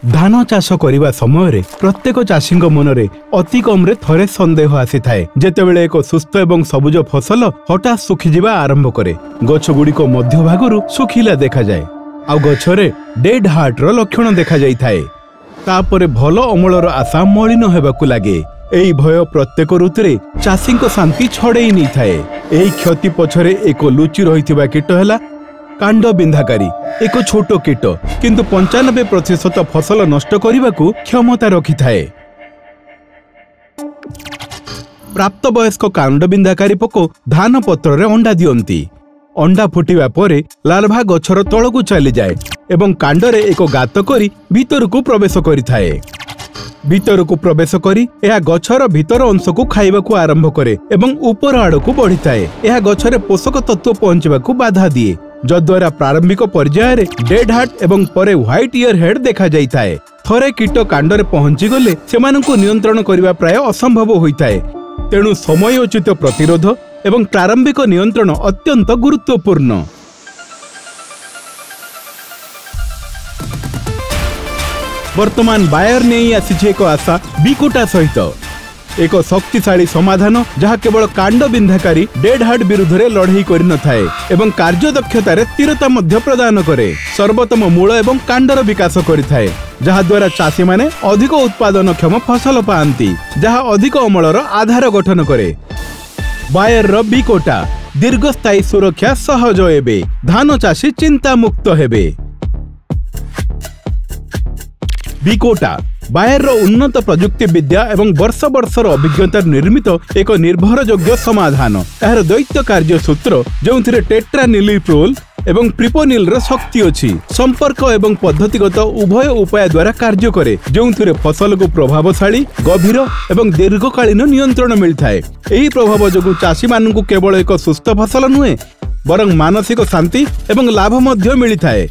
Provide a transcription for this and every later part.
धान चाष करने समय प्रत्येक चाषी मनरे अति कम थरे संदेह आसी थाए जेतेबेले एक सुस्थ एवं सबुज फसल हठात सुखीजा आरंभ करे। गछगुड़िक मध्य भागरु सुखिला देखा जाए आ गछरे डेड हार्ट रो लक्षण देखा जाई थाए। तापरे भल अमलर आशा मलिन हेबाकु लागे। एई भय प्रत्येक ऋतुरे चाषी शांति छड़ेई नहीं थाए। एई क्षति पछरे एक लुचि रहिथिबा कीट हैला कांड बिंधाकारी। एक छोट कीट किंतु 95% फसल नष्ट करने क्षमता रखि थाए। प्राप्त वयस्क कांड बिंधाकारी पोक धान पत्र रे अंडा दियंती। अंडा फुटिबा परे लार्भा गछर तळकु चली जाए एवं कांडरे एक गात करी भीतरकु प्रवेश करि थाए। भीतरकु प्रवेश करी यह गछर भीतर अंश को खाइबाकू आरंभ करे एवं ऊपर आड़कू बढ़ी थाए। यह गछरे पोषक तत्व पहुंचबाकू बाधा दिए जद्वारा प्रारंभिक पर्यायर डेड हार्ट एवं परे व्हाइट ईयर हेड देखा जाई थाए। थरे कीट कांडरे पहुंची गले सेमानकु नियंत्रण करिबा प्राय असंभव होइथाए। तेणु समयोचित प्रतिरोध एवं प्रारंभिक नियंत्रण अत्यंत गुरुत्वपूर्ण। वर्तमान बायर नहीं आसी एक आशा बिकोटा सहित एक शक्तिशाली समाधान जहाँ केवल कांड बिंधाकारी डेड हार्ट विरुद्ध रे लड़ाई करि न थाए एवं कार्यदक्षता रे स्थिरता मध्य प्रदान करे। सर्वोत्तम मूल एवं कांडर विकास करि थाए जहाँ द्वारा चाषी माने अधिक उत्पादनक्षम फसल पाआंती जहाँ अधिक अमलर आधार गठन करे। बायर रो बिकोटा दीर्घस्थायी सुरक्षा सहज हेबे। धान चाषी चिंता मुक्त हेबे। बिकोटा बायर रो उन्नत प्रजुक्ति विद्या एवं वर्ष वर्षर अभिज्ञता निर्मित एक निर्भरयोग्य समाधान। यार दैत्य कार्य सूत्र जो टेट्रानिलिप्रोल एवं प्रिपोनिल रो शक्ति अछि संपर्क एवं पद्धतिगत उभय उपाय द्वारा कार्य करे जो फसल को प्रभावशाली गभीर एवं दीर्घकालीन नियंत्रण मिलता है। यही प्रभाव जो चाषी मानू केवल एक सुस्थ फसल नुहे बरं मानसिक शांति एवं लाभ मध्य मिलता है।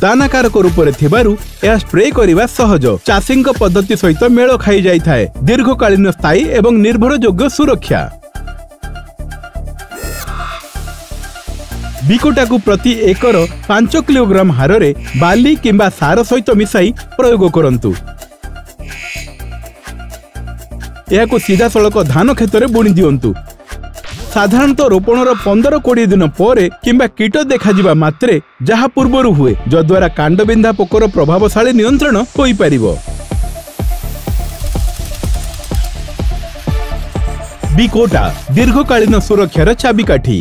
दानाकारक रूप में थिबारु यह स्प्रे करने सहज चाषी पद्धति सहित मेल खाई जाई थाए। दीर्घकालीन स्थायी एवं निर्भरयोग्य सुरक्षा। बिकोटा को प्रति एकर 5 किलोग्राम हार रे बाली किंबा सार सहित मिसाई प्रयोग करंतु। यह सीधा सड़क धान खेत में बुणी दियंतु। साधारणतः रोपणर 15-20 दिन पर किंबा कीट देखा मात्रे जहाँ पूर्वर हुए जद्वारा कांड बिंधा पोकर प्रभावशाली नियंत्रण होई परिबो। बिकोटा दीर्घकालीन सुरक्षार चाबिकाठी।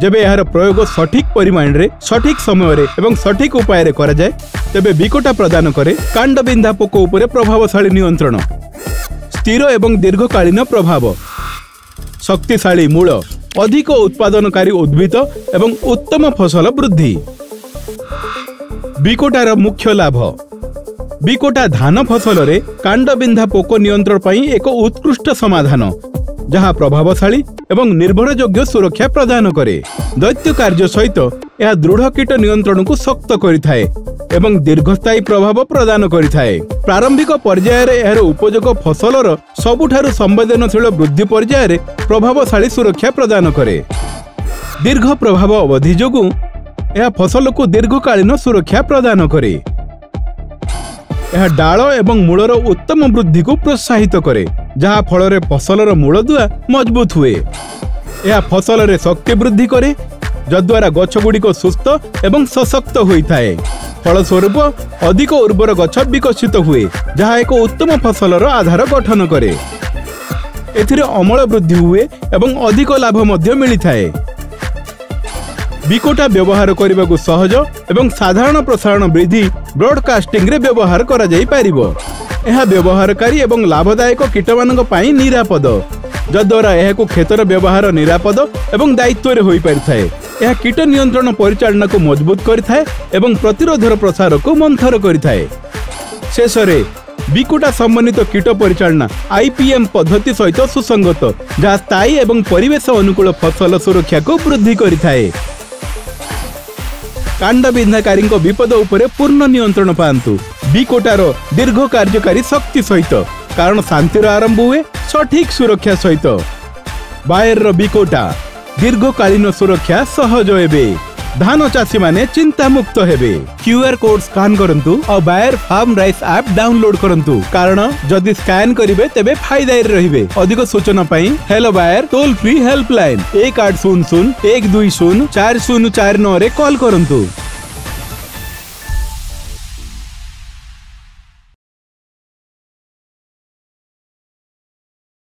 जबे यार प्रयोग सठिक परिमाण रे सठिक समय रे एवं सठिक उपाय रे करा जाए तेबे बिकोटा प्रदान करे कांड बिंधा पोक उपरे प्रभावशाली नियंत्रण, स्थिर एवं दीर्घकालीन प्रभाव, शक्तिशाली मूल, अधिक उत्पादनकारी उद्भिद एवं उत्तम फसल वृद्धि। बिकोटार मुख्य लाभ। बिकोटा धान फसल रे कांड बिंधा पोक नियंत्रण पई एक उत्कृष्ट समाधान जहाँ प्रभावशाली एवं निर्भरयोग्य सुरक्षा प्रदान करे। दैत्य कार्य सहित यह दृढ़ कीट नियंत्रण को शक्त करिथाए एवं दीर्घस्थायी प्रभाव प्रदान करिथाए। प्रारंभिक पर्यायर यार उपयोग फसलर सबुठारु संवेदनशील वृद्धि पर्यायर प्रभावशाली सुरक्षा प्रदान करे। दीर्घ प्रभाव अवधि जोगु यह फसल को दीर्घकालीन सुरक्षा प्रदान करे। यह डाल एवं मूलर उत्तम वृद्धि को प्रोत्साहित करे जहाँ फल फसलर मूलदुआ मजबूत हुए। यह फसल रे शक्ति वृद्धि करे जद्वारा गछगुड़िक सुस्थ एवं सशक्त होइथाए। फलस्वरूप अधिक उर्वर गछ विकसित हुए जहाँ एक उत्तम फसलर आधार गठन करे। एथिरे अमल वृद्धि हुए एवं अधिक लाभ मध्य मिलिथाए। बिकोटा व्यवहार करने को सहज एवं साधारण प्रसारण वृद्धि ब्रॉडकास्टिंग रे व्यवहार करा जाई पारिबो। यह व्यवहारकारी एवं लाभदायक कीटमानक पई निरापद जद्वारा यह खेतर व्यवहार निरापद एवं दायित्व रे होई परिथाए। यह कीट नियंत्रण परिचालना को मजबूत करिथाए एवं प्रतिरोधर प्रसार को मंथर करिथाए। शेष रे बिकोटा संबंधित कीट परिचालना IPM पद्धति सहित सुसंगत जहाँ स्थायी एवं परिवेश अनुकूल फसल सुरक्षा को वृद्धि करिथाए। कांड बिंधाकारी विपद उपरे पूर्ण नियंत्रण पांतु बिकोटार दीर्घ कार्यकारी शक्ति सहित कारण शांतिर आरंभ हुए सठिक सुरक्षा सहित। बायर बिकोटा दीर्घकालीन सुरक्षा सहज हेबे। धान चाषी माने चिंता मुक्त हेबे। क्यूआर कोड स्कैन करंतु और Bayer farm rice app download करंतु, कारण जदि स्कैन करिवे तेबे फायदा रहिबे। अधिक सूचना पई hello Bayer toll free helpline 1800 120 4049 रे कॉल करंतु।